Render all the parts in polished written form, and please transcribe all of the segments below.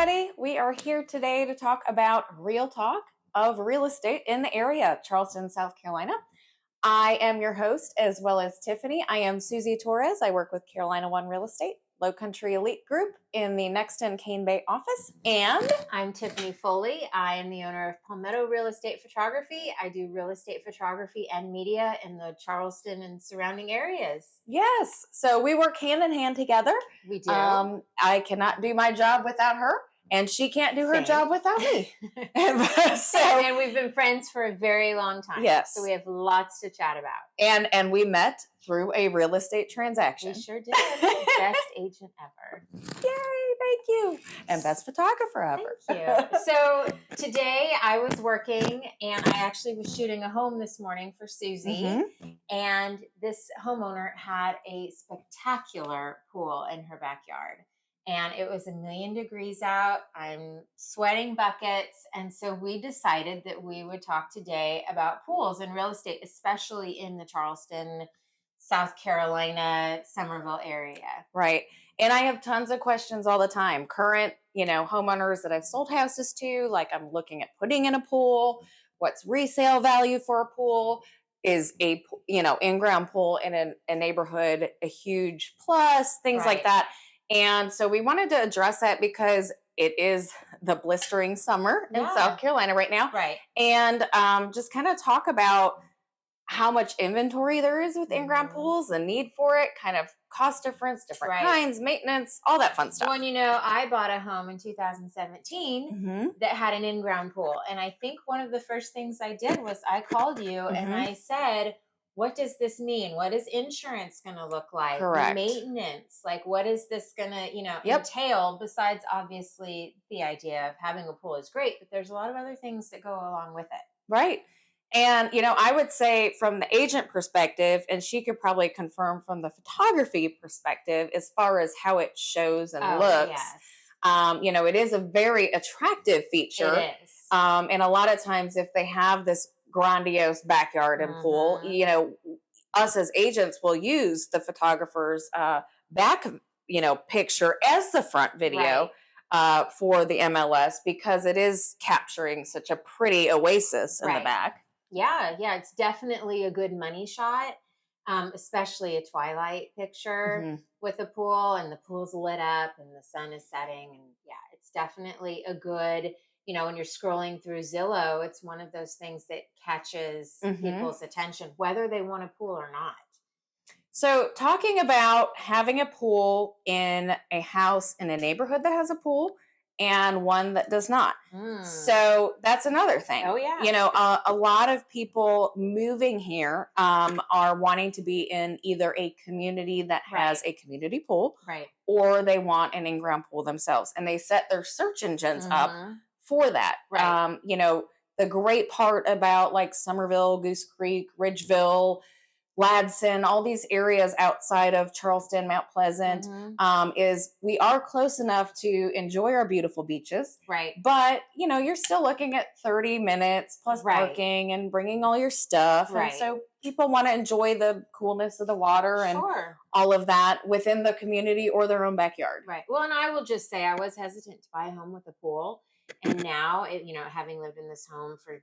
everybody. We are here today to talk about real talk of real estate in the area, Charleston, South Carolina. I am your host as well as Tiffany. I am Suzy Torres. I work with Carolina One Real Estate, Low Country Elite Group in the Nexton Cane Bay office. And I'm Tiffany Foley. I am the owner of Palmetto Real Estate Photography. I do real estate photography and media in the Charleston and surrounding areas. yes, so we work hand in hand together. We do. I cannot do my job without her, and she can't do her Same. job without me. And we've been friends for a very long time. Yes. So we have lots to chat about. And we met through a real estate transaction. We sure did. Best agent ever. Yay, thank you. And best photographer ever. Thank you. So today I was working and I actually was shooting a home this morning for Suzy. Mm-hmm. And this homeowner had a spectacular pool in her backyard. And it was 1,000,000 degrees out. I'm sweating buckets. And so we decided that we would talk today about pools and real estate, especially in the Charleston, South Carolina, Somerville area. Right. And I have tons of questions all the time. Current, homeowners that I've sold houses to, like I'm looking at putting in a pool. What's resale value for a pool? Is a, in-ground pool in a neighborhood a huge plus, things like that. And so we wanted to address that because it is the blistering summer in South Carolina right now. Right. And just kind of talk about how much inventory there is with in-ground pools, the need for it, kind of cost difference, different kinds, maintenance, all that fun stuff. Well, I bought a home in 2017 that had an in-ground pool. And I think one of the first things I did was I called you and I said, what does this mean? What is insurance going to look like? Correct. Maintenance, like what is this going to, entail? Besides, obviously, the idea of having a pool is great, but there's a lot of other things that go along with it. Right. And, I would say from the agent perspective, and she could probably confirm from the photography perspective, as far as how it shows and looks, it is a very attractive feature. It is. And a lot of times if they have this grandiose backyard and pool, us as agents will use the photographer's back, picture as the front video. For the MLS because it is capturing such a pretty oasis in the back. Yeah, it's definitely a good money shot, especially a twilight picture with a pool and the pool's lit up and the sun is setting. And it's definitely a good, when you're scrolling through Zillow, it's one of those things that catches people's attention, whether they want a pool or not. So talking about having a pool in a house in a neighborhood that has a pool and one that does not. So that's another thing. Oh, yeah. A lot of people moving here are wanting to be in either a community that has a community pool or they want an in-ground pool themselves. And they set their search engines up for that. Right. The great part about like Somerville, Goose Creek, Ridgeville, Ladson, all these areas outside of Charleston, Mount Pleasant, is we are close enough to enjoy our beautiful beaches. Right. But, you're still looking at 30 minutes plus parking and bringing all your stuff. Right. And so people want to enjoy the coolness of the water and all of that within the community or their own backyard. Right. Well, and I will just say I was hesitant to buy a home with a pool. And now, having lived in this home for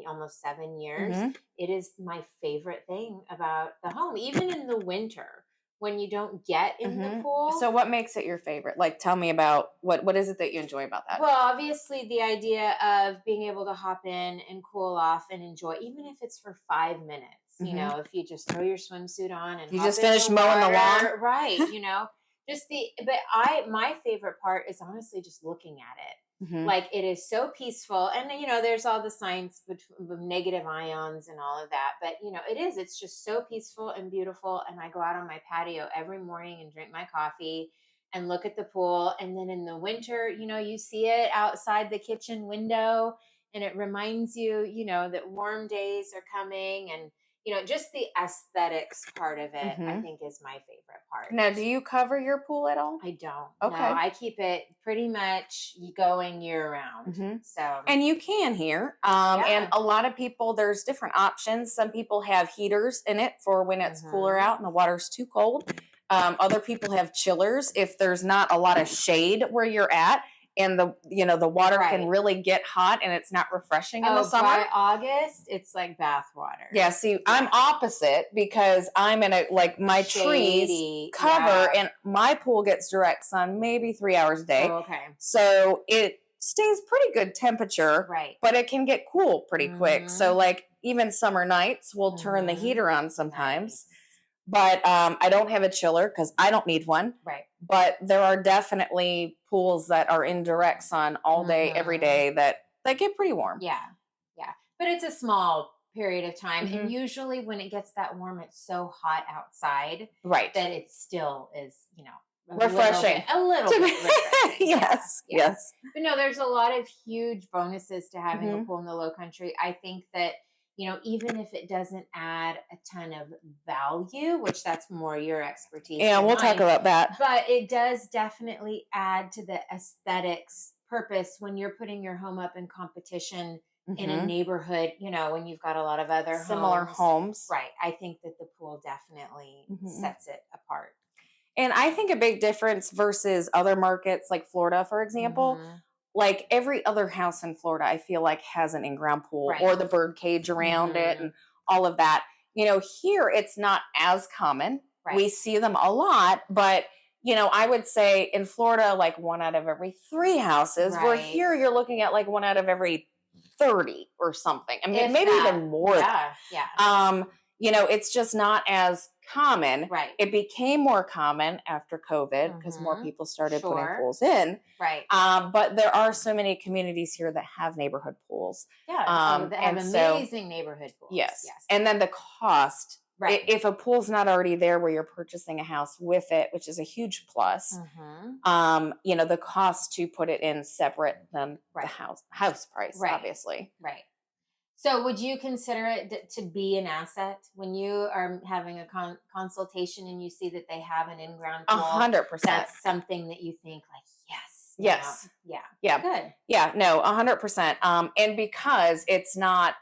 almost 7 years, it is my favorite thing about the home, even in the winter when you don't get in the pool. So what makes it your favorite? Like, tell me about what is it that you enjoy about that? Well, obviously the idea of being able to hop in and cool off and enjoy, even if it's for 5 minutes, if you just throw your swimsuit on and you just finished mowing the lawn. Right. My favorite part is honestly just looking at it. Like it is so peaceful. And, there's all the science of negative ions and all of that. But, it's just so peaceful and beautiful. And I go out on my patio every morning and drink my coffee and look at the pool. And then in the winter, you see it outside the kitchen window and it reminds you, that warm days are coming and, just the aesthetics part of it, I think is my favorite part. Now, do you cover your pool at all? I don't. Okay. No, I keep it pretty much going year round. So, and you can here. And a lot of people, there's different options. Some people have heaters in it for when it's cooler out and the water's too cold. Other people have chillers if there's not a lot of shade where you're at. and the water can Right. really get hot and it's not refreshing in the Oh, summer. by August, it's like bath water. Yeah, see, I'm Yeah. opposite because I'm in my trees Shady. cover Yeah. and my pool gets direct sun maybe 3 hours a day. Oh, okay. So it stays pretty good temperature, Right. but it can get cool pretty quick. So Mhm. like even summer nights, we'll turn the Mhm. heater on sometimes. Nice. But I don't have a chiller because I don't need one. Right. But there are definitely pools that are in direct sun all day, every Mhm. day that get pretty warm. Yeah. Yeah. But it's a small period of time. And Hmm. usually when it gets that warm, it's so hot outside Right. that it still is, Refreshing. a little bit refreshing. Yeah. Yes. Yeah. Yes. But no, there's a lot of huge bonuses to having a Hmm. pool in the low country. I think that, even if it doesn't add a ton of value, which that's more your expertise Yeah, than we'll talk mine, about that. but it does definitely add to the aesthetics purpose when you're putting your home up in competition in a Hmm. neighborhood, when you've got a lot of other Similar homes. homes. Right. I think that the pool definitely Hmm. sets it apart. And I think a big difference versus other markets like Florida, for example, Hmm. like every other house in Florida, I feel like has an in-ground pool Right. or the bird cage around it Hmm. and all of that. Here it's not as common. Right. We see them a lot, but I would say in Florida, like one out of every three houses, where Right. here you're looking at like one out of every 30 or something. I mean, If maybe that. even more than. Yeah. Yeah. It's just not as common. Right. It became more common after COVID because more Hmm. people started putting Sure. pools in. Right. But there are so many communities here that have neighborhood pools. Yeah. Oh, they have And so, amazing neighborhood pools. yes. Yes. And then the cost, Right. if a pool's not already there where you're purchasing a house with it, which is a huge plus, Hmm. the cost to put it in separate than the Right. house price, Right. obviously. Right. So, would you consider it to be an asset when you are having a consultation and you see that they have an in-ground A pool? 100%. That's something that you think, like, yes, Yes. yeah, Yeah. good, Yeah. No, 100%. And because it's not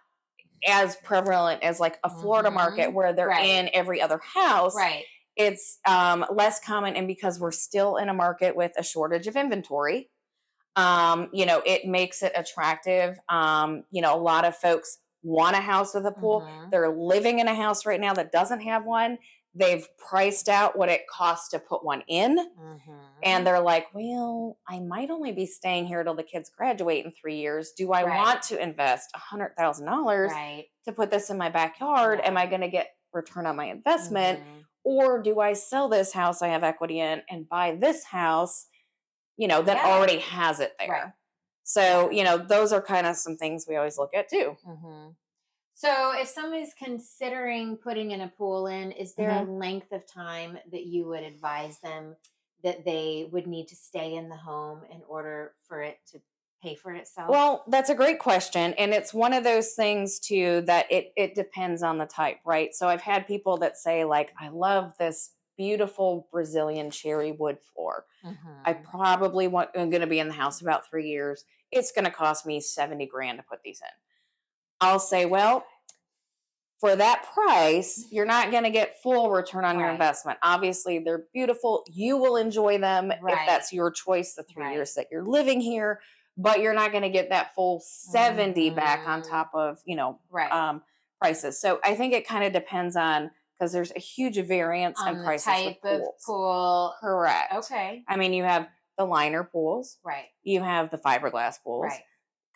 as prevalent as like a Florida market hmm where they're right, in every other house, right, it's less common. And because we're still in a market with a shortage of inventory, it makes it attractive. A lot of folks want a house with a pool. hmm They're living in a house right now that doesn't have one. They've priced out what it costs to put one in. And hmm they're like, well, I might only be staying here till the kids graduate in 3 years. Do I right, want to invest $100,000 right, to put this in my backyard? Am yeah, I going to get return on my investment? hmm Or do I sell this house I have equity in and buy this house, that yeah, already has it right, there? So, yeah. those are kind of some things we always look at too. hmm So, if somebody's considering putting in a pool in, is there a Hmm. length of time that you would advise them that they would need to stay in the home in order for it to pay for itself? Well, that's a great question. And it's one of those things too that it depends on the type, right? So I've had people that say, like, I love this beautiful Brazilian cherry wood floor. I Hmm. probably am going to be in the house about 3 years. It's going to cost me 70 grand to put these in. I'll say, well, for that price, you're not going to get full return on your Right, investment. Obviously, they're beautiful. You will enjoy them if right, that's your choice, the three right. years that you're living here, but you're not going to get that full 70 back on Hmm. top of, Right. prices. So I think it kind of depends on because there's a huge variance in On the prices with type of pools. pool. Correct. Okay. I mean, you have the liner pools, Right, you have the fiberglass pools, right.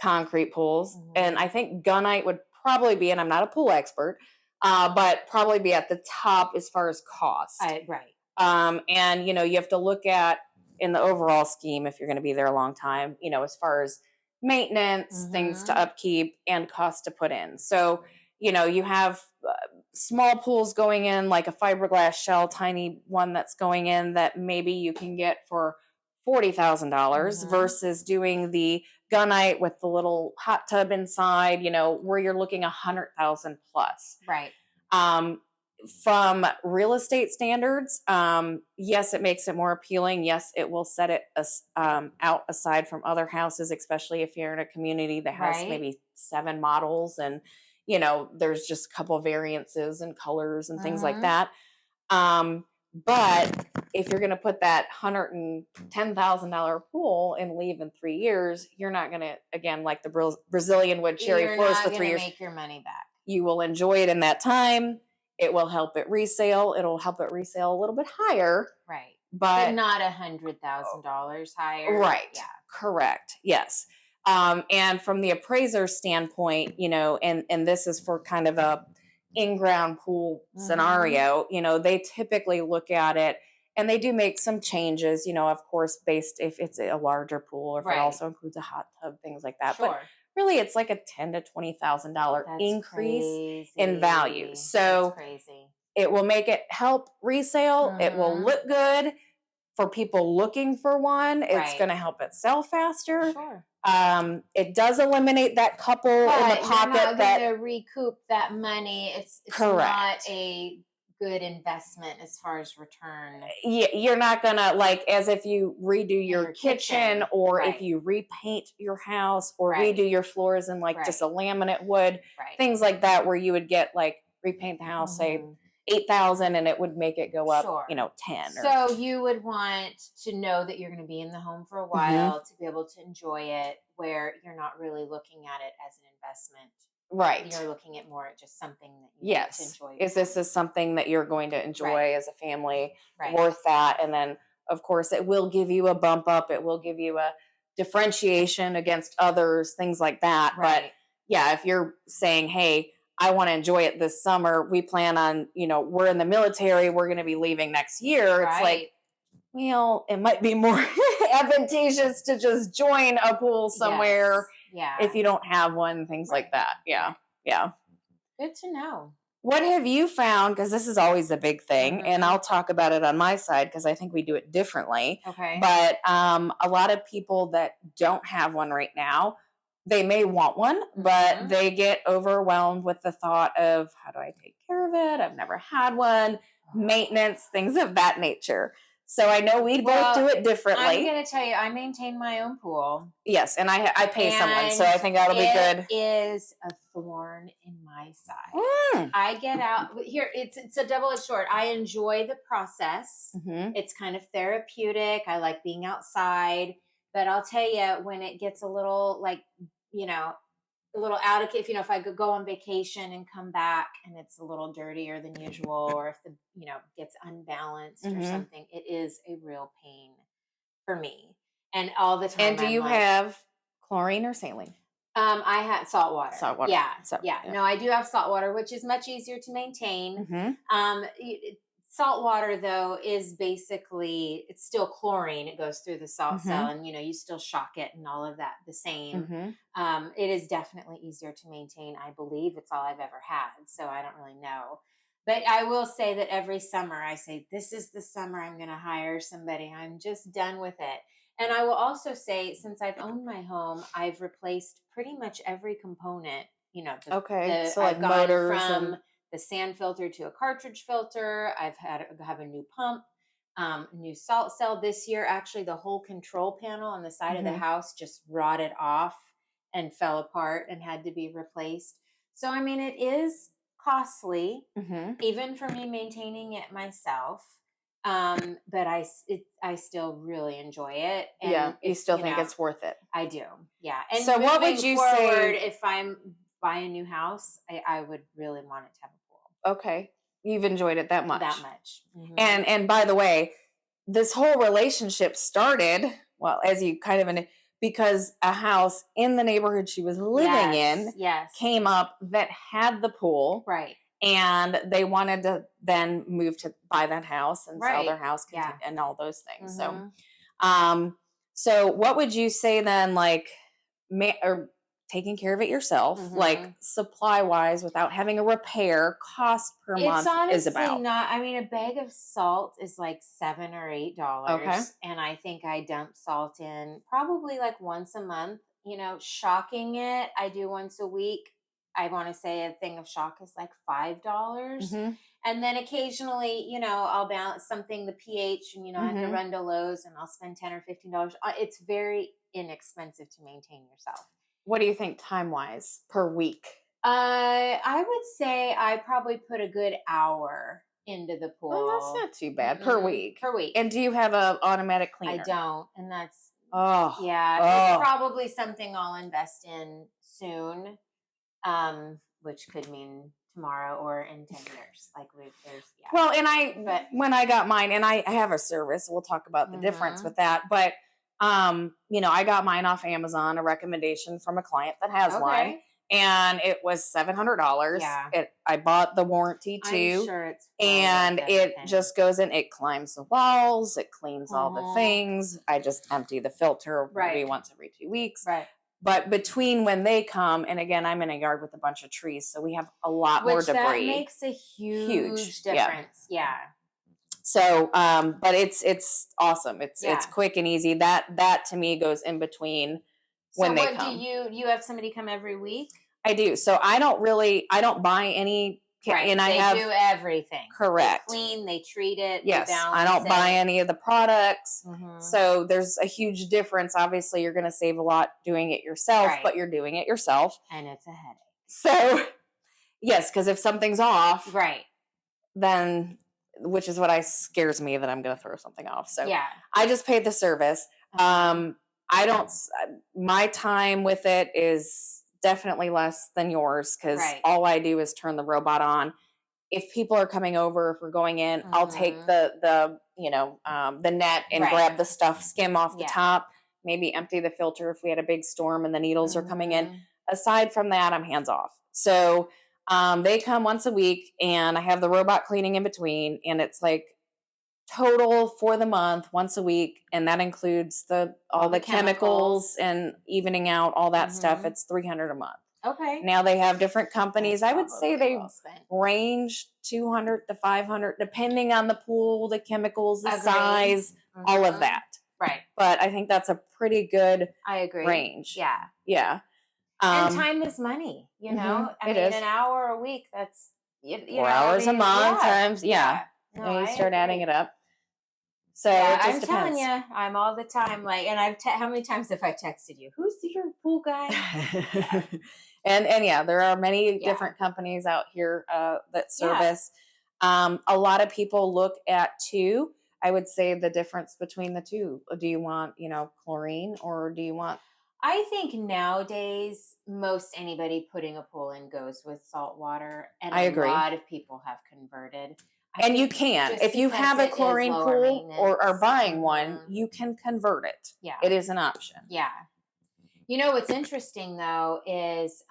concrete pools, and Hmm. I think gunite would probably be, and I'm not a pool expert, but probably be at the top as far as cost. Right. And you have to look at in the overall scheme if you're going to be there a long time, as far as maintenance, things to Hmm. upkeep, and cost to put in. So, you have small pools going in, like a fiberglass shell, tiny one that's going in that maybe you can get for $40,000 Hmm. versus doing the gunite with the little hot tub inside, where you're looking 100,000 plus. Right. Um, from real estate standards, yes, it makes it more appealing. Yes, it will set it out aside from other houses, especially if you're in a community that has Right. maybe 7 models and there's just a couple variances and colors and things like Hmm. that. But if you're going to put that $110,000 pool and leave in 3 years, you're not going to, again, like the Brazilian wood cherry You're flows not for going 3 to years. make your money back. You will enjoy it in that time. It will help it resale. It'll help it resale a little bit higher. Right. But not $100,000 higher. Right. Yeah. Correct. Yes. And from the appraiser standpoint, and this is for kind of a in-ground pool scenario, they typically look at it and they do make some changes, of course, based if it's a larger pool or if it also includes a hot tub, things like that. Sure. But really it's like a $10,000 to $20,000 increase in value. So that's crazy. It will make it help resale. It will look good. For people looking for one, it's going to help it sell faster. Sure. It does eliminate that couple in the pocket you're not going to recoup that money. It's not a good investment as far as return. Yeah, you're not going to, like, as if you redo your kitchen or if you repaint your house or redo your floors in like just a laminate wood, things like that, where you would get like repaint the house, say 8,000, and it would make it go up, 10. So you would want to know that you're going to be in the home for a while to be able to enjoy it, where you're not really looking at it as an investment. Right. You're looking at more at just something that you want to enjoy. This is something that you're going to enjoy as a family, worth that. And then, of course, it will give you a bump up. It will give you a differentiation against others, things like that. But yeah, if you're saying, hey, I want to enjoy it this summer. We plan on, we're in the military. We're going to be leaving next year. It's like, well, it might be more advantageous to just join a pool somewhere if you don't have one, things like that. Yeah. Yeah. Good to know. What have you found? Because this is always a big thing, and I'll talk about it on my side because I think we do it differently. Okay. But a lot of people that don't have one right now, they may want one, but they get overwhelmed with the thought of, how do I take care of it? I've never had one, maintenance, things of that nature. So I know we both do it differently. I'm going to tell you, I maintain my own pool. Yes, and I pay someone, so I think that'll be good. It is a thorn in my side. I get out here. It's a double-edged sword. I enjoy the process. It's kind of therapeutic. I like being outside, but I'll tell you, when it gets a little a little out of, if I could go on vacation and come back and it's a little dirtier than usual, or if the, gets unbalanced or something, it is a real pain for me. And all the time. And do you have chlorine or saline? I had salt water. Yeah. Yeah. No, I do have salt water, which is much easier to maintain. Salt water, though, is basically, it's still chlorine. It goes through the salt cell, and you still shock it and all of that the same. It is definitely easier to maintain. I believe it's all I've ever had, so I don't really know. But I will say that every summer I say, this is the summer I'm going to hire somebody. I'm just done with it. And I will also say, since I've owned my home, I've replaced pretty much every component. So like motors from the sand filter to a cartridge filter. I have a new pump, new salt cell. This year, actually, the whole control panel on the side of the house just rotted off and fell apart and had to be replaced. So, I mean, it is costly, even for me maintaining it myself. But I still really enjoy it. And you still think it's worth it. I do. Yeah. And so what would you say if I'm buying a new house, I would really want it to have a pool. Okay. You've enjoyed it that much. That much. And by the way, this whole relationship started, well, as you kind of, because a house in the neighborhood she was living in came up that had the pool. Right. And they wanted to then move to buy that house and sell their house and all those things. So what would you say then, like, or taking care of it yourself, like supply wise, without having a repair, cost per month is about? Not. I mean, a bag of salt is like $7 or $8. Okay. And I think I dump salt in probably like once a month. Shocking it, I do once a week. I want to say a thing of shock is like $5. And then occasionally, I'll balance something, the pH, and, I have to run to Lowe's and I'll spend $10 or $15. It's very inexpensive to maintain yourself. What do you think time-wise per week? I would say I probably put a good hour into the Well, that's pool. not too bad per week. Per week. And do you have a automatic I cleaner? don't, and that's Oh, yeah, it's oh. probably something I'll invest in soon, which could mean tomorrow or in 10 years. Like there's yeah. Well, and But when I got mine, and I have a service, we'll talk about the difference with that. But, I got mine off Amazon, a recommendation from a client that has one, okay. and it was $700. Yeah. I bought the warranty I'm too, sure it's well worth and every it penny. just goes in, it climbs the walls, it cleans all the Mhm. things. I just empty the filter maybe Right. once every 2 weeks. Right. But between when they come, and again, I'm in a yard with a bunch of trees, so we have a lot more Which that debris. makes a Huge. huge Yeah. difference. Yeah. So, but it's awesome. It's Yeah. quick and easy. That to me goes in between So when they what do come. you have somebody come every week? I do. So I don't buy any, Right. and I They have do everything. They correct. clean, they treat it, they Yes, I balance don't buy it. any of the products. Mhm. So there's a huge difference. Obviously, you're going to save a lot doing it yourself, Right. but you're doing it yourself. And it's a headache. So yes, because if something's off, Right. then which is what I scares me that I'm going to throw something off. So Yeah. I just paid the service. Uh-huh. I don't. My time with it is definitely less than yours because Right. all I do is turn the robot on. If people are coming over, if we're going in, I'll take Mhm. the net and Right. grab the stuff, skim off the Yeah. top, maybe empty the filter if we had a big storm and the needles are coming in. Mhm. Aside from that, I'm hands off. So they come once a week, and I have the robot cleaning in between, and it's like total for the month once a week, and that includes all All the the chemicals chemicals. and evening out all that stuff. Mhm. It's $300 a month. Okay. Now they have different That's companies. I would say probably they well spent. range 200 to 500 depending on the pool, the chemicals, the Agree. size, all of Mhm. that. Right. But I think that's a pretty good I agree. range. Yeah. Yeah. And time is money, I It mean, is an hour a week, that's, 4 hours a month yeah, times, yeah. yeah. No, And you I start adding it agree. up. So Yeah, it just I'm telling depends. you, I'm all the time like, and how many times have I texted you? Who's your pool guy? Yeah, And yeah, there are many yeah, different companies out here that yeah. service. A lot of people look at two. I would say the difference between the two. Do you want, chlorine, or do you want? I think nowadays most anybody putting a pool in goes with salt water, and I a agree. lot of people have converted. I And you think can, just if you because have a it is chlorine lower pool or are maintenance. buying one, you can convert it. Yeah, It is an option. yeah. You know what's interesting though is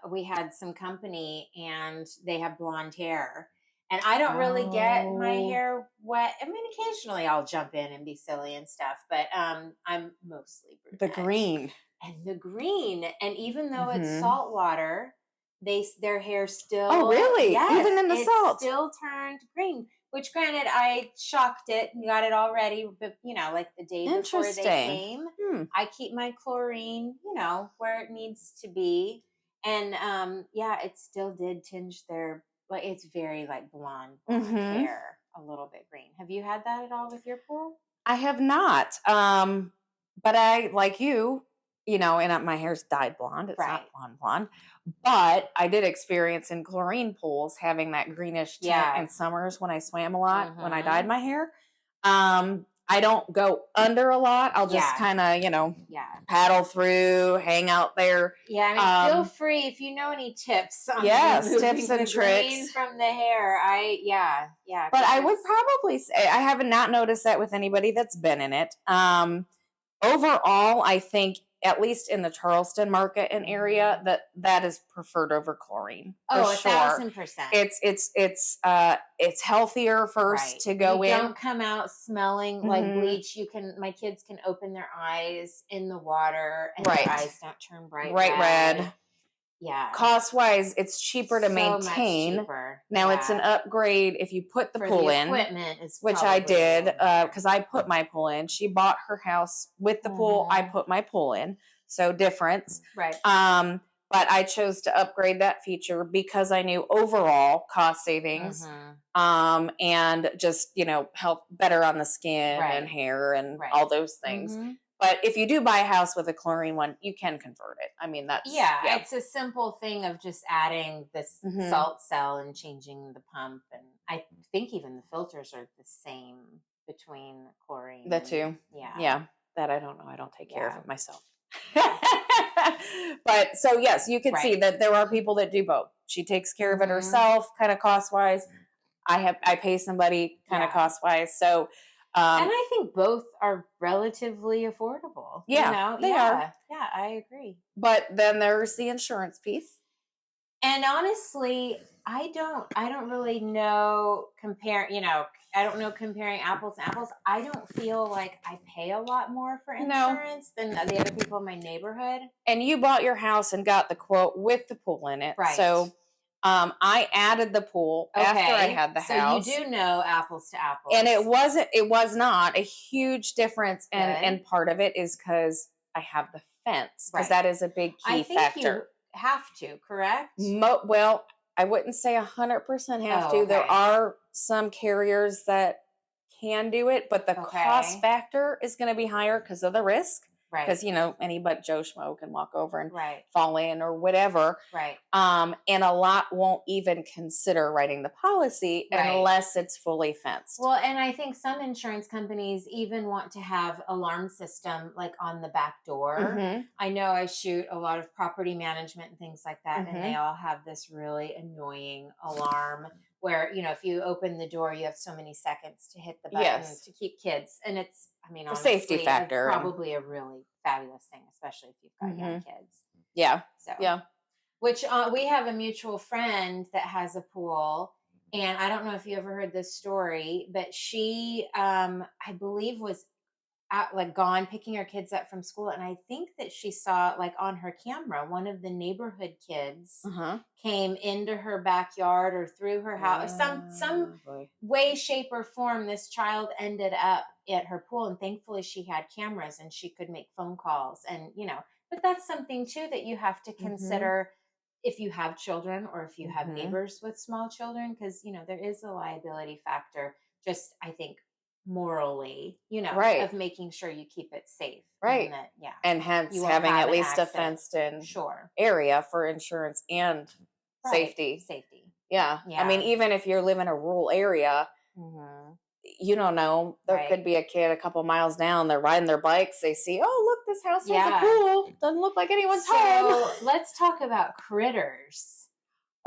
we had some company and they have blonde hair. And I don't really get my Oh, hair wet. I mean, occasionally I'll jump in and be silly and stuff, but I'm mostly the brunette. green. And the green, and even though it's Hmm. salt water, their hair Oh, still, really? yes, Even in the it salt? still turned green. Which, granted, I shocked it and got it all ready, but like the day before they Interesting. came, Hmm. I keep my chlorine, where it needs to be, and yeah, it still did tinge their, like, it's very like blonde Mm-hmm. hair, a little bit green. Have you had that at all with your pool? I have not. But I, like and my hair's dyed blonde. It's not Right. blonde blonde. But I did experience in chlorine pools having that greenish tint Yeah. in summers when I swam a lot when I dyed Mm-hmm. my hair. I don't go under a lot. I'll just Yeah. kind of, Yeah. paddle through, hang out there. Yeah, I mean, feel Um, free if you know any tips on yes, tips removing the and green tricks. from the hair. Yeah, But because I would it's probably say I have not noticed that with anybody that's been in it. Overall, I think at least in the Charleston market and area mhm. that is preferred over chlorine for Oh, a sure. 1,000%. It's healthier first Right. to You go in. don't come out smelling like Hmm. bleach. My kids can open their eyes in the water and their Right, eyes don't turn bright bright red. red. Yeah. Cost wise, it's cheaper to So much maintain. cheaper. Now it's an Yeah. upgrade if you put the For the pool in, equipment is which I probably a did little more. because I put my pool in. She bought her house with the pool. I Mhm. put my pool in, so difference. Right. But I chose to upgrade that feature because I knew overall cost savings, Mhm. and just help better on the skin and Right. hair and Right. all those things. Mhm. But if you do buy a house with a chlorine one, you can convert it. I mean, that's Yeah, yeah. it's a simple thing of just adding this Hmm. salt cell and changing the pump, and I think even the filters are the same between chlorine The and two, yeah, yeah. That I don't know. I don't take care of yeah, it myself. yeah, But so yes, you could see right. that there are people that do both. She takes care of it Hmm. herself, kind of cost wise. I pay somebody kind of Yeah. cost wise. So And um, I think both are relatively affordable, you yeah, know? they are. Yeah, yeah, I agree. But then there's the insurance piece. And honestly, I don't really know compare, I don't know comparing apples to apples. I don't feel like I pay a lot more for No. insurance than the other people in my neighborhood. And you bought your house and got the quote with the pool in it. Right. So I added the pool after I Okay. had the So you house. do know apples to And apples. it was not a huge difference. And Good. part of it is because I have the fence, because Right. that is a big I key think you factor. have to, correct? Well, I wouldn't say 100% have Oh, to. There okay. are some carriers that can do it, but the cost Okay. factor is going to be higher because of the risk. Right. Because any but Joe Schmo can walk over and Right. fall in or whatever. Right. And a lot won't even consider writing the policy Right. unless it's fully fenced. Well, and I think some insurance companies even want to have alarm system like on the back door. Mm-hmm. I know I shoot a lot of property management and things like that, and they Mm-hmm. all have this really annoying alarm where, if you open the door, you have so many seconds to hit the button Yes. to keep kids. And it's, I mean, It's a safety honestly, factor. And probably a really fabulous thing, especially if you've got young mm-hmm. kids. Yeah. So, Yeah. which we have a mutual friend that has a pool, and I don't know if you ever heard this story, but she I believe was out, like, gone picking her kids up from school, and I think that she saw, like, on her camera, one of the neighborhood kids Uh-huh. came into her backyard or through her house, or some Boy. way, shape, or form. This child ended up at her pool, and thankfully she had cameras and she could make phone calls, and but that's something too that you have to Mm-hmm. consider if you have children or if you have Mm-hmm. neighbors with small children, because there is a liability factor, just I think morally, Right. of making sure you keep it safe and Right. that, yeah, And hence you won't having have at an least a accident. fenced in Sure. area for insurance and Right. safety. Safety. Yeah. I mean, Yeah. even if you live in a rural area, Hmm. you don't know. There Right. could be a kid a couple miles down, they're riding their bikes, they see, oh, look, this house has a Yeah. pool. Doesn't look like anyone's home. So let's talk about critters.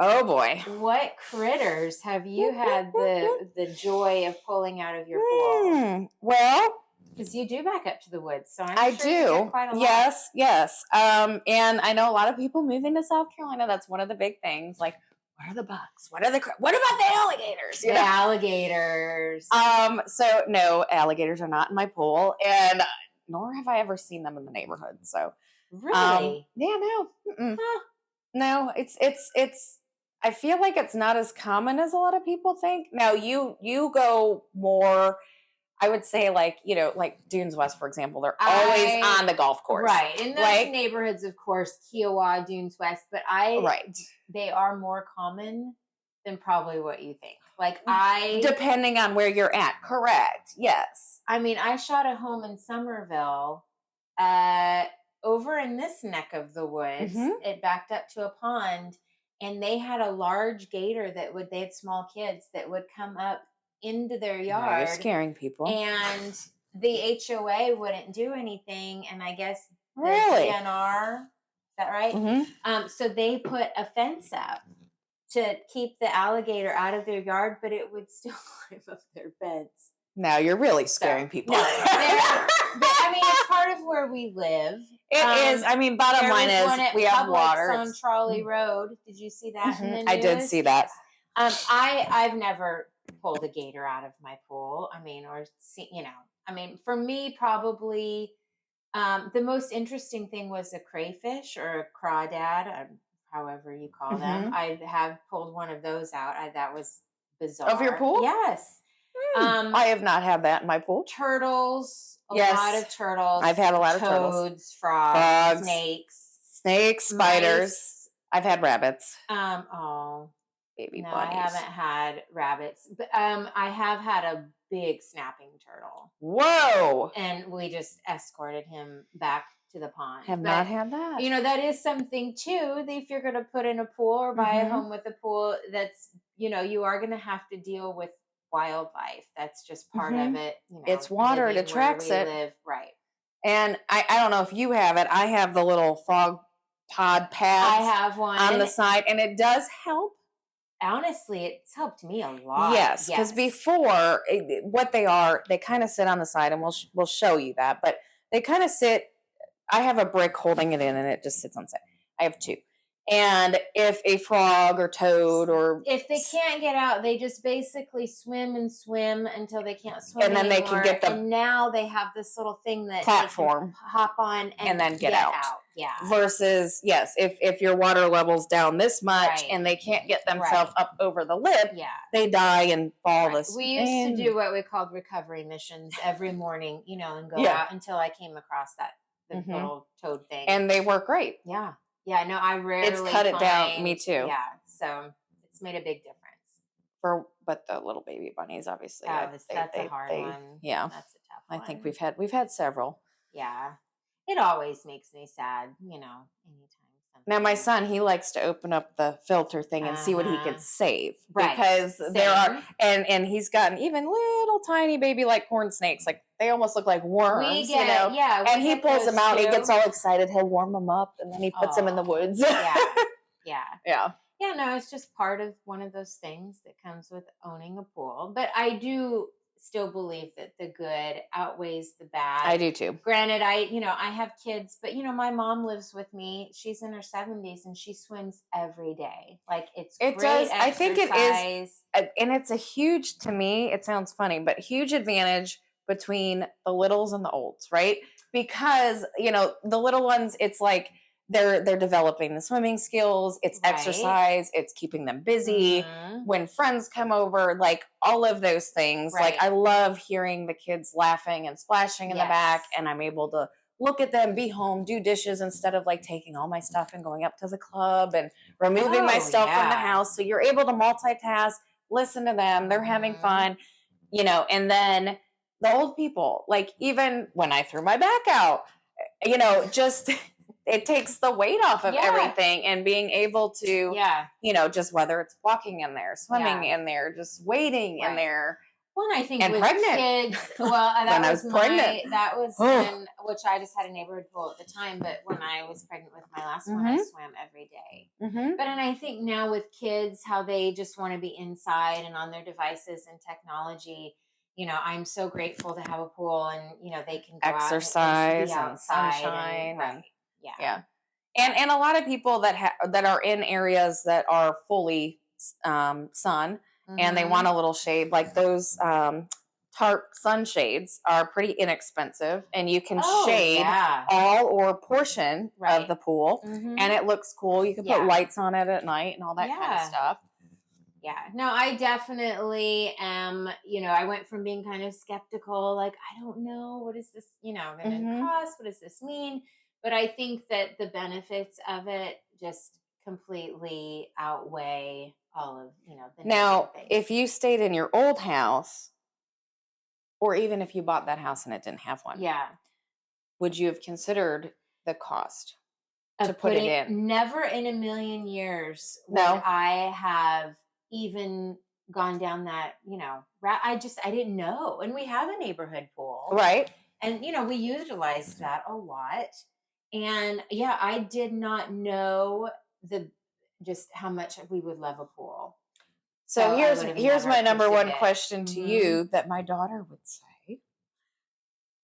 Oh boy. What critters have you had the joy of pulling out of your pool? Well, Because you do back up to the woods, so I'm I sure you get do. quite a lot. Yes, yes. And I know a lot of people moving to South Carolina. That's one of the big things. Like, what are the bugs? What are what about the alligators? The alligators. So no, alligators are not in my pool, and nor have I ever seen them in the neighborhood. So, Really? yeah, no, mm-mm. Huh. No. It's. I feel like it's not as common as a lot of people think. Now, you go more. I would say, like Dunes West, for example, they're always on the golf course. Right. In those Like, neighborhoods, of course, Kiowa, Dunes West, but right. they are more common than probably what you think. Like Depending on where you're at. Correct. Yes. I mean, I shot a home in Somerville, uh, over in this neck of the woods. Mm-hmm. It backed up to a pond, and they had a large gator they had small kids that would come up into their Now you're yard, scaring people. and the HOA wouldn't do anything. And I guess the Really? DNR, is that right? Mm-hmm. So they put a fence up to keep the alligator out of their yard, but it would still climb up their fence. Now you're really scaring So, people. no, I mean, it's part of where we live. It is. I mean, bottom There line was is one at we have Publix water. on Trolley Road. Did you see that in the news? I did see that. Yes. I've never pulled a gator out of my pool. I mean, or see, I mean, for me, probably the most interesting thing was a crayfish or a crawdad, however you call them. I have pulled one of those out. That was bizarre. Of your pool? Yes. I have not had that in my pool. Turtles, a Yes. lot of turtles. I've had a lot of turtles. Toads, frogs, snakes, spiders. mice. I've had rabbits. Oh, Baby no, bunnies. I haven't had rabbits, but I have had a big snapping turtle. Whoa. And we just escorted him back to the pond. Have not But had that. that is something too. That if you're going to put in a pool or buy a home with a pool, that's you are going to have to deal with wildlife. That's just part of it. It's water. It Living where attracts we it. live, right? And I don't know if you have it. I have the little frog pod pads I have one on the side, and it does help. Honestly, it's helped me a lot. Yes, because before what they are, they kind of sit on the side, and we'll show you that. But they kind of sit. I have a brick holding it in, and it just sits on the side. I have two. And if a frog or toad or if they can't get out, they just basically swim and swim until they can't swim and then anymore. they can get the and now they have this little thing that platform, they can hop on and then get out. Yeah. Versus, yes, if your water level's down this much and they can't get themselves up over the lip, they die and fall. This we used to do what we called recovery missions every morning, and go out until I came across that little toad thing, and they work great. Yeah, no, I rarely. It's cut it down. Me too. Yeah, so it's made a big difference. But the little baby bunnies, obviously, that's a hard one. Yeah, that's a tough one. I think we've had several. Yeah, it always makes me sad. Anytime. Now my son, he likes to open up the filter thing and see what he can save, because there are and he's gotten even little tiny baby like corn snakes, like they almost look like worms, and he pulls them out and he gets all excited. He'll warm them up and then he puts them in the woods. Yeah, no, it's just part of one of those things that comes with owning a pool. But I do still believe that the good outweighs the bad. I do too. Granted, I have kids, but my mom lives with me. She's in her 70s and she swims every day. Like it great does. Exercise. I think it is, and it's a huge, to me, it sounds funny, but huge advantage between the littles and the olds, right? Because the little ones, it's like they're developing the swimming skills, it's exercise, it's keeping them busy. When friends come over, like all of those things, like I love hearing the kids laughing and splashing in the back, and I'm able to look at them, be home, do dishes instead of like taking all my stuff and going up to the club and removing my stuff from the house. So you're able to multitask, listen to them, they're having fun, and then the old people, like even when I threw my back out, just it takes the weight off of everything, and being able to, just whether it's walking in there, swimming in there, just waiting in there. Well, I think and with pregnant. Kids, well, that when was pregnant. That was when, which I just had a neighborhood pool at the time, but when I was pregnant with my last one, I swam every day. But and I think now with kids, how they just want to be inside and on their devices and technology. I'm so grateful to have a pool, and they can go exercise out and be outside and sunshine, and and a lot of people that are in areas that are fully sun, and they want a little shade, like those tarp sunshades are pretty inexpensive, and you can shade all or portion of the pool, and it looks cool. You can put lights on it at night and all that kind of stuff. Yeah, no, I definitely am. I went from being kind of skeptical, like, I don't know, what is this, going to cost? What does this mean? But I think that the benefits of it just completely outweigh all of, the now, things. if you stayed in your old house, or even if you bought that house and it didn't have one, would you have considered the cost to put it in? Never in a million years would I have even gone down that, I didn't know. And we have a neighborhood pool. Right. And, we utilized that a lot. And I did not know just how much we would love a pool. So here's my number one question to you that my daughter would say.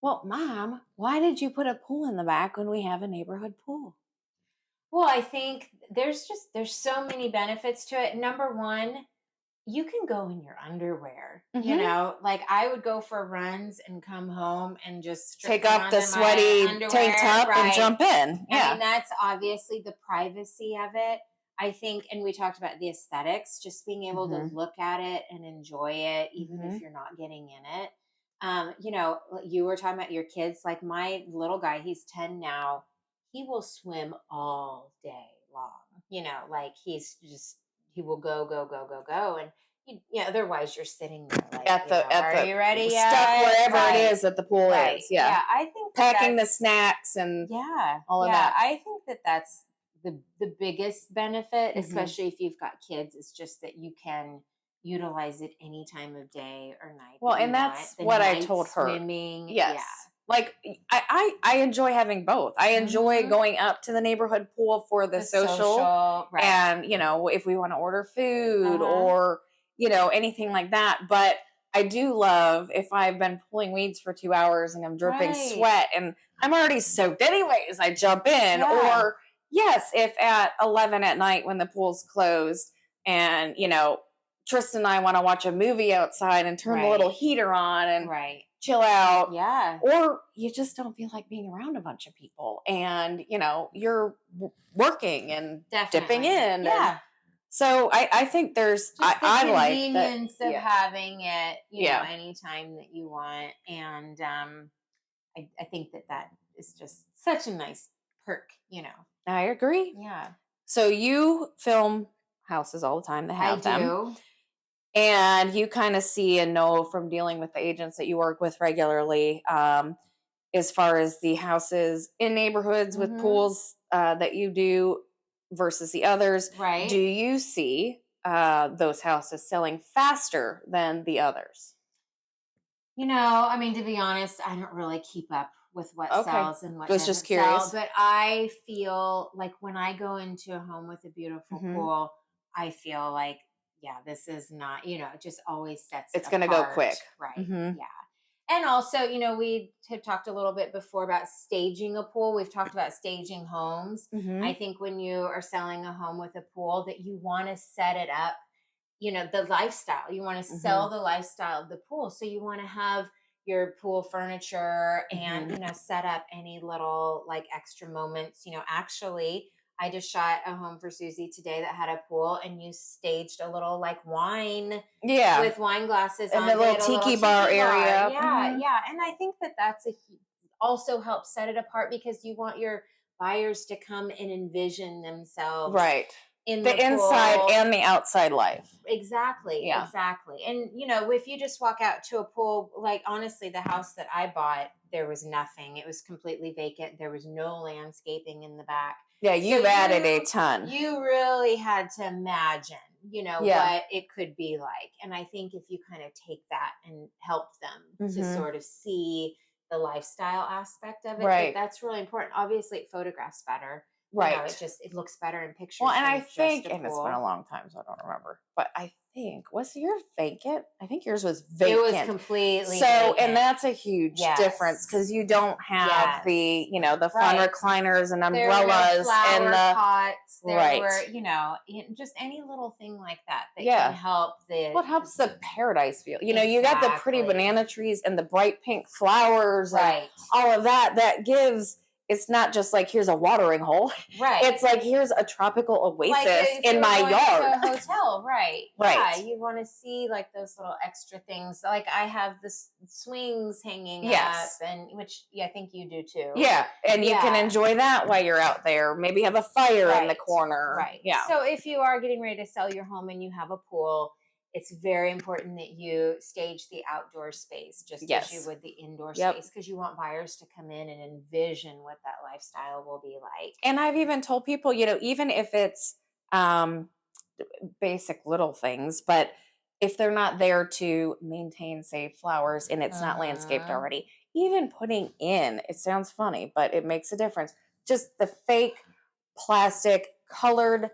Well, Mom, why did you put a pool in the back when we have a neighborhood pool? Well, I think there's so many benefits to it. Number one, you can go in your underwear, like I would go for runs and come home and just take off the sweaty tank top and jump in. I mean, that's obviously the privacy of it. I think, and we talked about the aesthetics, just being able to look at it and enjoy it, even if you're not getting in it. You were talking about your kids, like my little guy, he's 10 now. He will swim all day long, like he will go. And, Otherwise you're sitting there like, at are the you ready stuck yet? wherever it Right. is that the pool Right. is. Yeah. Yeah. I think that Packing the that's snacks and yeah. all of Yeah. that. I think that that's the biggest benefit, Hmm. especially if you've got kids, is just that you can utilize it any time of day or night Well, that you and want. that's The what I night told her. swimming. Yeah. Yes. Like I enjoy having both. I enjoy Mm-hmm. going up to the neighborhood pool for the The social social. Right. and, if we want to order food Uh-huh. or, anything like that. But I do love if I've been pulling weeds for 2 hours and I'm dripping Right. sweat and I'm already soaked anyways, I jump in. Yeah. Or yes, if at 11 at night when the pool's closed and, Tristan and I want to watch a movie outside and turn the little Right. heater on and Right. chill out, Yeah. or you just don't feel like being around a bunch of people and you're working and dipping Definitely. in. And Yeah. so I think there's Just the I like that. convenience of Yeah. having it, Yeah. anytime that you want. And I think that that is just such a nice perk, I agree. Yeah, So you film houses all the time that I have them, do. and you kind of see and know from dealing with the agents that you work with regularly, as far as the houses in neighborhoods with Hmm. pools that you do versus the others. Do Right. you see those houses selling faster than the others? I mean, to be honest, I don't really keep up with what Okay. sells and what Was just doesn't sell, curious. but I feel like when I go into a home with a beautiful Hmm. pool, I feel like, yeah, this is not, it just always sets it It's going to go apart. quick. Right. Hmm. Yeah. And also, we have talked a little bit before about staging a pool. We've talked about staging homes. I Hmm. think when you are selling a home with a pool, that you want to set it up, the lifestyle. You want to Hmm. sell the lifestyle of the pool. So you want to have your pool furniture and, Hmm. set up any little like extra moments. Actually, I just shot a home for Suzy today that had a pool, and you staged a little like wine Yeah. with wine glasses And the on little it, a little tiki bar tiki bar. area. Yeah, Hmm. yeah. And I think that also helps set it apart, because you want your buyers to come and envision themselves Right. in the The inside pool. and the outside life. Exactly, Yeah. exactly. And if you just walk out to a pool, like honestly, the house that I bought, there was nothing. It was completely vacant. There was no landscaping in the back. Yeah, So you've added a ton. you really had to imagine, Yeah. what it could be like. And I think if you kind of take that and help them to Hmm. sort of see the lifestyle aspect of it, Right. that's really important. Obviously, it photographs better. Right. It looks better in Well, pictures and I than just think, a and it's been a pool. long time, so I don't remember, but I think, was yours vacant? I think yours was It was vacant. completely So, and vacant. that's a huge difference Yes. because you don't have Yes. the fun Right. recliners and There were no umbrellas and flower the, pots. There right. were, just any little thing like that that can Yeah. help Well, it helps the paradise feel. You got the pretty exactly. banana trees and the bright pink flowers and Right. all of that. That gives, it's not just like, here's a watering hole. Right. It's like, here's a tropical Like oasis if in you were my going yard. to a hotel, right? Right. Yeah, you want to see like those little extra things. Like I have this swings hanging up, Yes. and which I think you do too. Yeah. And you can Yeah. enjoy that while you're out there. Maybe have a fire in the Right, corner. right. Yeah. So if you are getting ready to sell your home and you have a pool, it's very important that you stage the outdoor space just as you Yes. would the indoor Yep. space, because you want buyers to come in and envision what that lifestyle will be like. And I've even told people, even if it's um, basic little things, but if they're not there to maintain, say, flowers and it's not landscaped Uh-huh. already, even putting in, it sounds funny, but it makes a difference. Just the fake plastic colored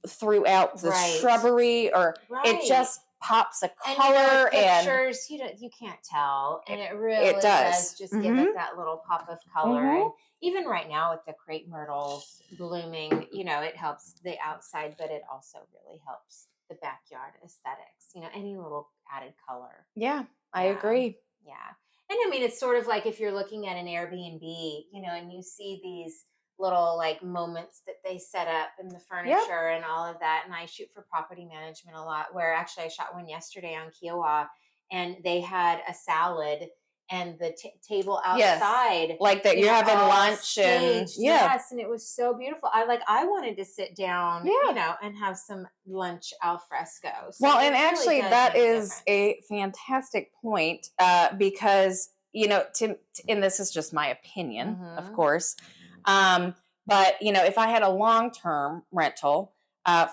throughout the Right. shrubbery, or it Right. just pops a And color and pictures, you can't tell, and it it really does does. just give Hmm. it that little pop of color. Hmm. And even right now with the crepe myrtles blooming, it helps the outside, but it also really helps the backyard aesthetics. Any little added color. Yeah, I Yeah, agree. yeah. And I mean, it's sort of like if you're looking at an Airbnb, and you see these little like moments that they set up in the Yep. furniture and all of that. And I shoot for property management a lot, where actually I shot one yesterday on Kiowa, and they had a salad and the table Yes. outside, Like that you're having all lunch and staged. Yes, and it was so beautiful. I wanted to sit down, Yeah. and have some lunch al fresco. So Well, it and really actually, does that make a is difference. a fantastic point because, and this is just my opinion, of Mm-hmm. course. Um, but, if I had a long term rental,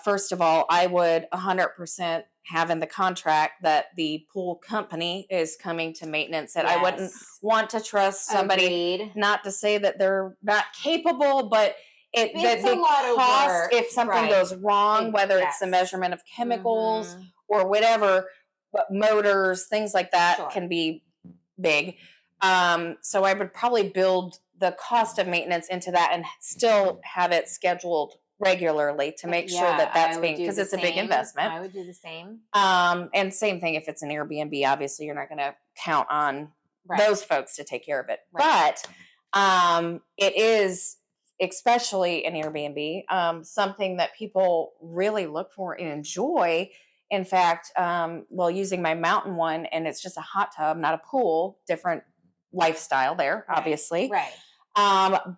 first of all, I would 100% have in the contract that the pool company is coming to maintenance it. I wouldn't Yes. want to trust somebody, Agreed. not to say that they're not capable, but It's a the lot of cost work. if something Right. goes wrong, whether it's the Yes. measurement of chemicals Mm-hmm. or whatever, but motors, things like that Sure. can be big. So I would probably build the cost of maintenance into that and still have it scheduled regularly to make sure Yeah, that I that's would being, do because the it's a big same. investment. I would do the same. And same thing if it's an Airbnb, obviously you're not going to count on Right. those folks to take care of it. Right. But it is, especially an Airbnb, something that people really look for and enjoy. In fact, using my mountain one, and it's just a hot tub, not a pool, different lifestyle there, Right. obviously. Right.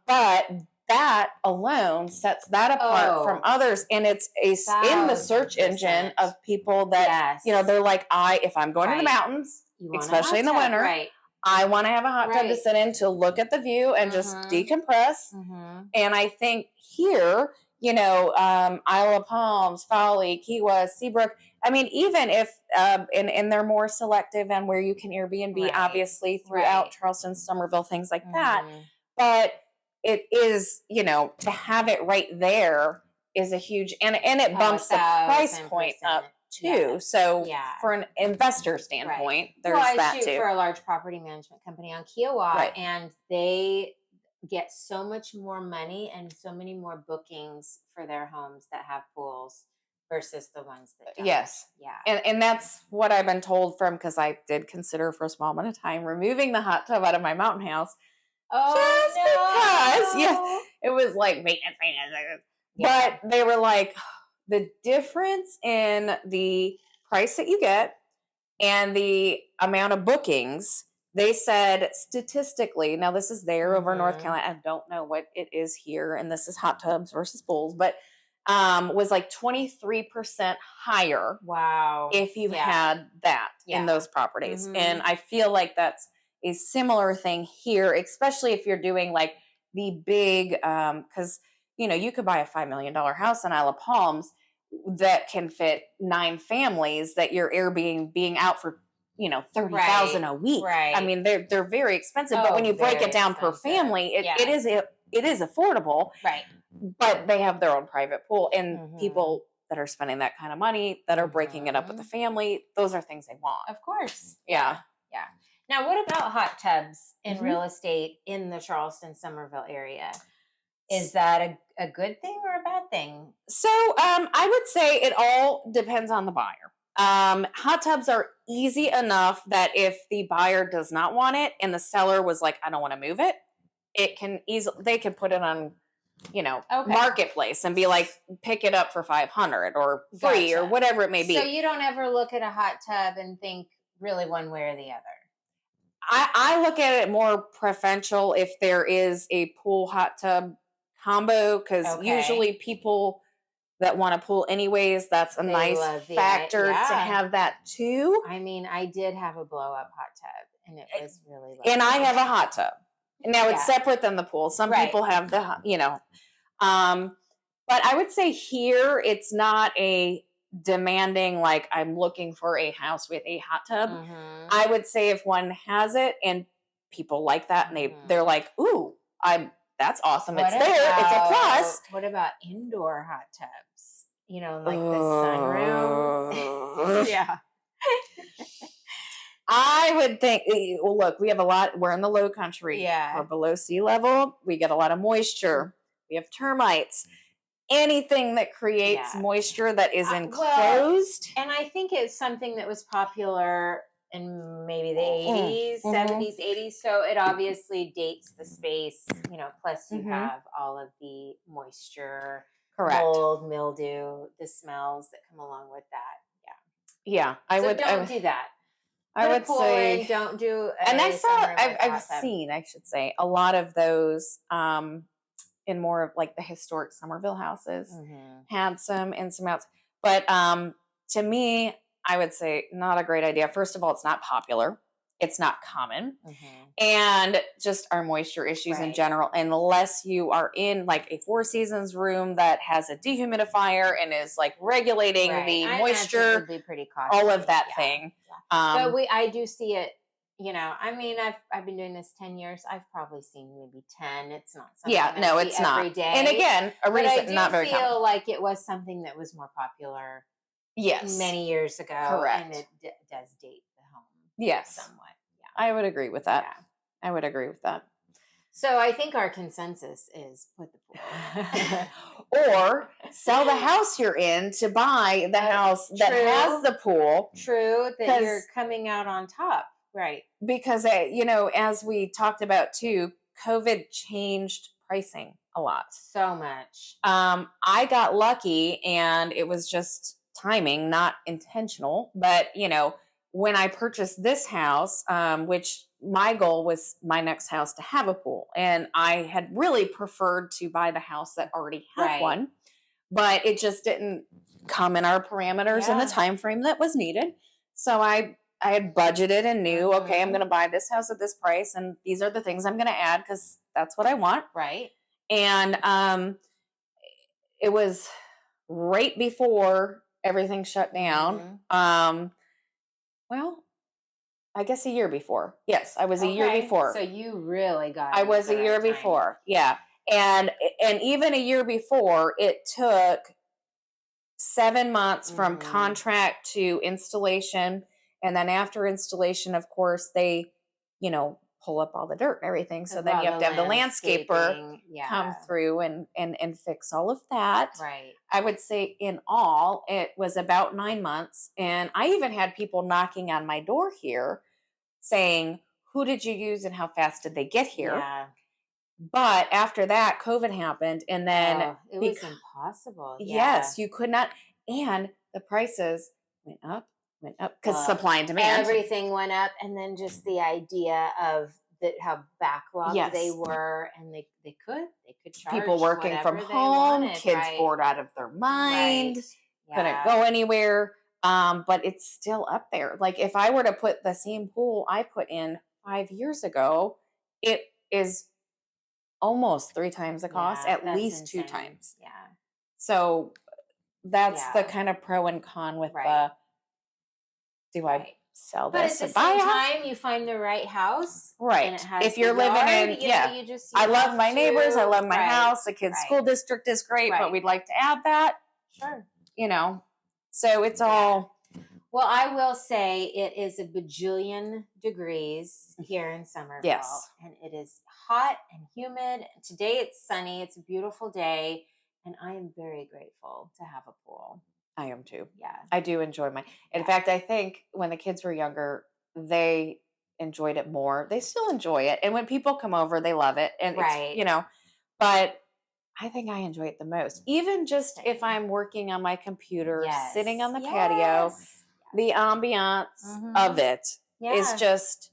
But that alone sets that apart from Oh, others, and it's in the search engine 1000%. of people that Yes. they're like, if I'm going to the Right. mountains, You want a especially hot in the tub, winter, right? I want to have a hot tub to Right. sit in to look at the view and just Mm-hmm. decompress. Mm-hmm. And I think here, Isle of Palms, Folly, Key West, Seabrook. I mean, even if and they're more selective and where you can Airbnb, Right. obviously throughout Right. Charleston, Somerville, things like that. Mm-hmm. But it is, to have it right there is a huge, and it Oh, bumps the price 1000%. point up too. Yes. So Yeah. for an investor Right. standpoint, Well, there's I that shoot too. for a large property management company on Kiowa, Right. and they get so much more money and so many more bookings for their homes that have pools versus the ones that don't. Yes. Yeah. And that's what I've been told from, because I did consider for a small amount of time removing the hot tub out of my mountain house. Just because, yes, it was like maintenance. Yeah. But they were like, the difference in the price that you get and the amount of bookings, they said statistically, now this is there over North Mm-hmm. Carolina, I don't know what it is here, and this is hot tubs versus pools, but was like 23% higher Wow. if you Yeah. had that in Yeah. those properties. Mm-hmm. And I feel like that's a similar thing here, especially if you're doing like the big, because you could buy a $5 million house in Isle of Palms that can fit 9 families that you're Airbnb out for 30,000 Right. a week. I Right. mean, they're very expensive, but when Oh, you break it very down per expensive. family, it Yeah. is affordable. Right. But they have their own private pool, and Mm-hmm. people that are spending that kind of money, that are breaking it up with the Mm-hmm. family, those are things they want. Of course. Yeah. Yeah. Now, what about hot tubs in Mhm. real estate in the Charleston, Somerville area? Is that a good thing or a bad thing? So I would say it all depends on the buyer. Hot tubs are easy enough that if the buyer does not want it and the seller was like, I don't want to move it, they can put it on, Okay. marketplace and be like, pick it up for 500 or free or Gotcha. whatever it may be. So you don't ever look at a hot tub and think really one way or the other. I look at it more preferential if there is a pool hot tub combo, because Okay. usually people that want a pool anyways, that's a They nice love factor to yeah. have that too. I mean, I did have a blow up hot tub and it was really lovely. And I have a hot tub. Now it's Yeah. separate than the pool. Some Right. people have but I would say here it's not a demanding, like I'm looking for a house with a hot tub. Mm-hmm. I would say if one has it and people like that and they're like, ooh, that's awesome. It's there. It's a plus. What about indoor hot tubs? Like the sunroom. Yeah. I would think, well, look, we have a lot. We're in the low country. Yeah. We're below sea level. We get a lot of moisture. We have termites. Anything that creates moisture that is enclosed. And I think it's something that was popular in maybe the 80s, 70s, 80s. So it obviously dates the space, plus you have all of the moisture, mold, mildew, the smells that come along with that. Yeah. Yeah. Don't do that. I Put a would pool in. say, Don't do and a sunroom with I've hot tub. seen, I should say, a lot of those in more of like the historic Somerville houses, Mhm. had some ins and outs. But to me, I would say not a great idea. First of all, it's not popular. It's not common. Mhm. And just our moisture issues in Right. general, unless you are in like a Four Seasons room that has a dehumidifier and is like regulating Right. the I imagine it moisture, would be pretty all of costly. that Yeah. thing. Yeah. But Um, I do see it, I mean, I've been doing this 10 years. I've probably seen maybe 10. It's not yeah, something I no, see it's not. every And day. again, a But I reason do not very common. feel like it was something that was more popular Yes, many years ago, and correct. it does date the home Yes, somewhat. I would agree with Yeah. that. Yeah. I would agree with that. So I think our consensus is put the pool. Or sell the house you're in to buy the house that has True. the pool. True that you're Because coming out on top. Right. as we talked about too, COVID changed pricing a lot. So much. I got lucky, and it was just timing, not intentional. But when I purchased this house, which my goal was my next house to have a pool, and I had really preferred to buy the house that already had Right. one, but it just didn't come in our parameters in the Yeah. time frame that was needed. So I had budgeted and knew, okay, I'm Mhm. going to buy this house at this price, and these are the things I'm going to add because that's what I want. Right. And it was right before everything shut down. Mhm. Well, I guess a year before. Yes, I was a year Okay. So before. you really got I in at was the a year right time. before. Yeah. And even a year before, it took 7 months from Mhm. contract to installation. And then after installation, of course, they, pull up all the dirt and everything. So then About you have the to have the landscaper landscaping. come Yeah. through and fix all of that. Right. I would say in all, it was about 9 months. And I even had people knocking on my door here saying, who did you use and how fast did they get here? Yeah. But after that, COVID happened. And then, Oh, it was impossible. Yeah. yes, you could not. And the prices went up because Well, supply and demand. everything went up, and then just the idea of that how backlogged they Yes. were, and they could People charge working from whatever they home, wanted. kids Right. bored out of their Right. mind, couldn't Yeah. go anywhere. But it's still up there. Like if I were to put the same pool I put in 5 years ago, it is almost 3 times the cost, Yeah. at That's least two insane. times. Yeah. So that's the Yeah. kind of pro and con with Right. the, do I Right. sell But at this the or buy same a house? time, you find the right house and it Right. has If the you're living yard, in, yeah, you I love have my neighbors, I to. love my Right. house, the kids' school Right. district is great, but Right. we'd like to add that, Sure. you know. So it's Yeah. all, Well, I will say it is a bajillion degrees here in Somerville, yes, and it is hot and humid. Today it's sunny. It's a beautiful day, and I am very grateful to have a pool. I am too. Yeah. I do enjoy in Yeah. fact, I think when the kids were younger, they enjoyed it more. They still enjoy it. And when people come over, they love it. And it's, Right. but I think I enjoy it the most. Even just if Same. I'm working on my computer, sitting Yes. on the patio, Yes. the ambiance of Mm-hmm. it is Yeah. just,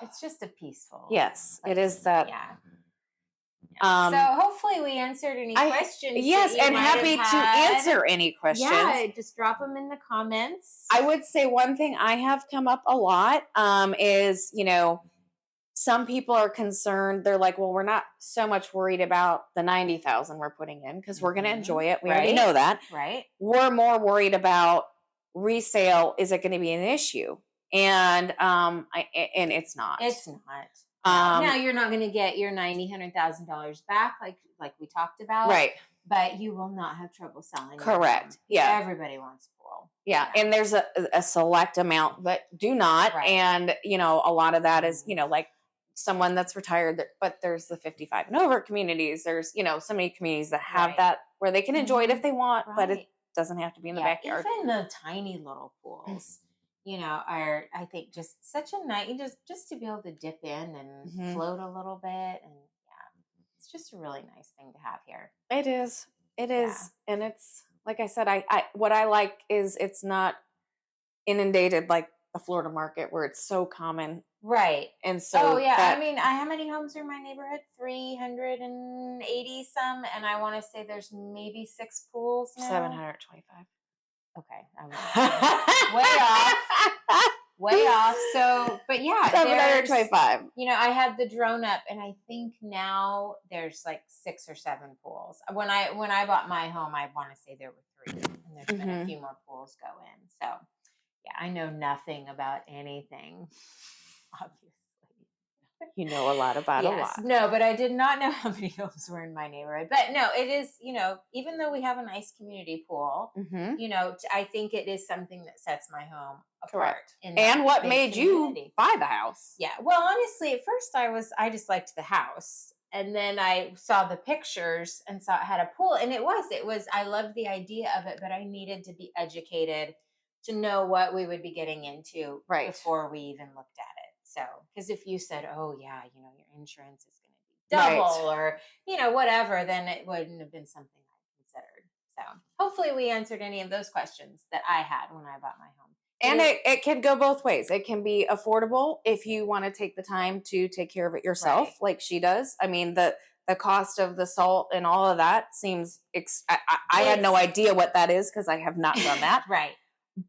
It's just a peaceful yes, it is place. that. Yeah. So Um, hopefully we answered any questions that yes, you and might have happy to had. answer any questions. Yeah, just drop them in the comments. I would say one thing I have come up a lot is, some people are concerned. They're like, well, we're not so much worried about the 90,000 we're putting in because we're going to enjoy it. We already Right. know that. Right. We're more worried about resale. Is it going to be an issue? And and it's not. It's not. Now you're not going to get your $100,000 back, like we talked about, right. but you will not have trouble selling. Correct. Your home. Yeah. Everybody wants a pool. Yeah. And there's a select amount that do not. Right. And, a lot of that is, like someone that's retired, but there's the 55 and over communities. There's, so many communities that have Right. that where they can enjoy it if they want, but it Right. doesn't have to be in the backyard. Even the tiny little pools, are, I think, just such a nice, just to be able to dip in and float a little bit. And it's just a really nice thing to have here. It is. It is. Yeah. And it's, like I said, I what I like is it's not inundated like the a Florida market where it's so common. Right. And Oh so yeah. that I mean, how many homes are in my neighborhood? 380 some, and I want to say there's maybe 6 pools now. 725. Okay, I was way off. Way off. So, but yeah, 725. I had the drone up, and I think now there's like 6 or 7 pools. When I bought my home, I want to say there were 3, and there's been a few more pools go in. So, yeah, I know nothing about anything, obviously. You know a lot about a Yes, lot. no, but I did not know how many homes were in my neighborhood. But no, it is, even though we have a nice community pool, I think it is something that sets my home apart. Correct. In And that what big made community. you buy the house? Yeah. Well, honestly, at first I just liked the house. And then I saw the pictures and saw it had a pool. And it was, I loved the idea of it, but I needed to be educated to know what we would be getting into before we even looked at it. So, because if you said, oh yeah, your insurance is going to be double or, whatever, then it wouldn't have been something I considered. So hopefully we answered any of those questions that I had when I bought my home. And it can go both ways. It can be affordable if you want to take the time to take care of it yourself, like she does. I mean, the cost of the salt and all of that seems, I had no idea what that is because I have not done that. Right.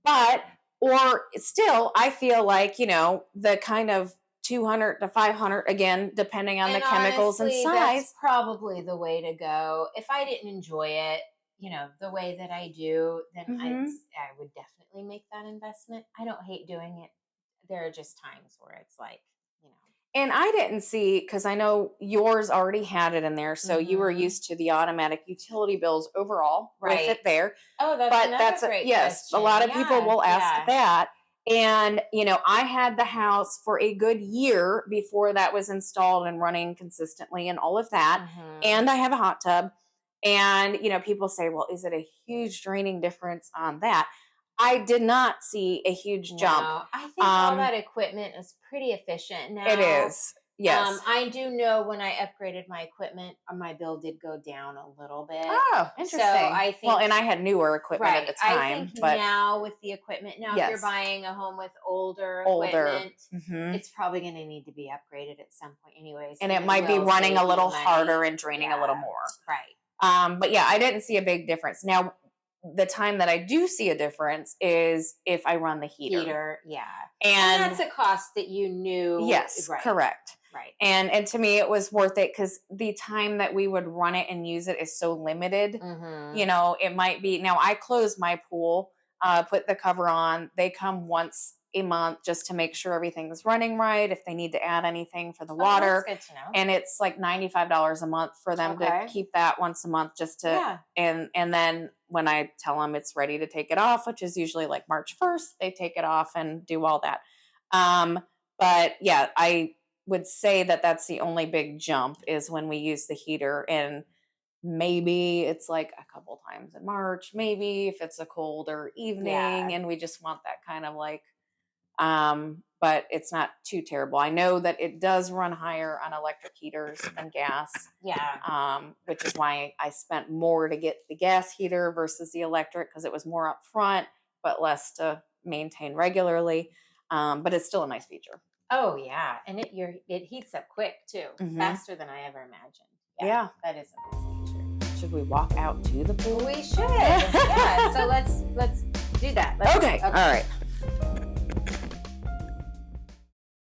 But, or still, I feel like, the kind of 200 to 500, again, depending on the chemicals honestly, and size. That's probably the way to go. If I didn't enjoy it, the way that I do, then I would definitely make that investment. I don't hate doing it. There are just times where it's like, And I didn't see, because I know yours already had it in there, so you were used to the automatic utility bills overall with it there. Oh, that's great yes, question. a lot of people will ask that. And, I had the house for a good year before that was installed and running consistently and all of that. And I have a hot tub. And, people say, well, is it a huge draining difference on that? I did not see a huge jump. No, I think all that equipment is pretty efficient now. It is. Yes. I do know when I upgraded my equipment, my bill did go down a little bit. Oh, interesting. So I think, and I had newer equipment at the time. I think now with the equipment, if you're buying a home with older equipment, it's probably going to need to be upgraded at some point anyways. And it might be running a little harder and draining a little more. Right. But yeah, I didn't see a big difference. Now, the time that I do see a difference is if I run the heater. Yeah. And that's a cost that you knew. Yes, correct. Right. And to me, it was worth it because the time that we would run it and use it is so limited. It might be, now I close my pool, put the cover on. They come once a month just to make sure everything's running right. If they need to add anything for the water. That's good to know. And it's like $95 a month for them to keep that once a month just to, and then when I tell them it's ready to take it off, which is usually like March 1st, they take it off and do all that. But yeah, I would say that that's the only big jump is when we use the heater, and maybe it's like a couple times in March, maybe if it's a colder evening and we just want that kind of like, but it's not too terrible. I know that it does run higher on electric heaters than gas. Which is why I spent more to get the gas heater versus the electric, because it was more upfront, but less to maintain regularly. But it's still a nice feature. Oh yeah, and it heats up quick too, faster than I ever imagined. Yeah, that is a nice feature. Should we walk out to the pool? We should. Yeah. So let's do that. Okay. All right.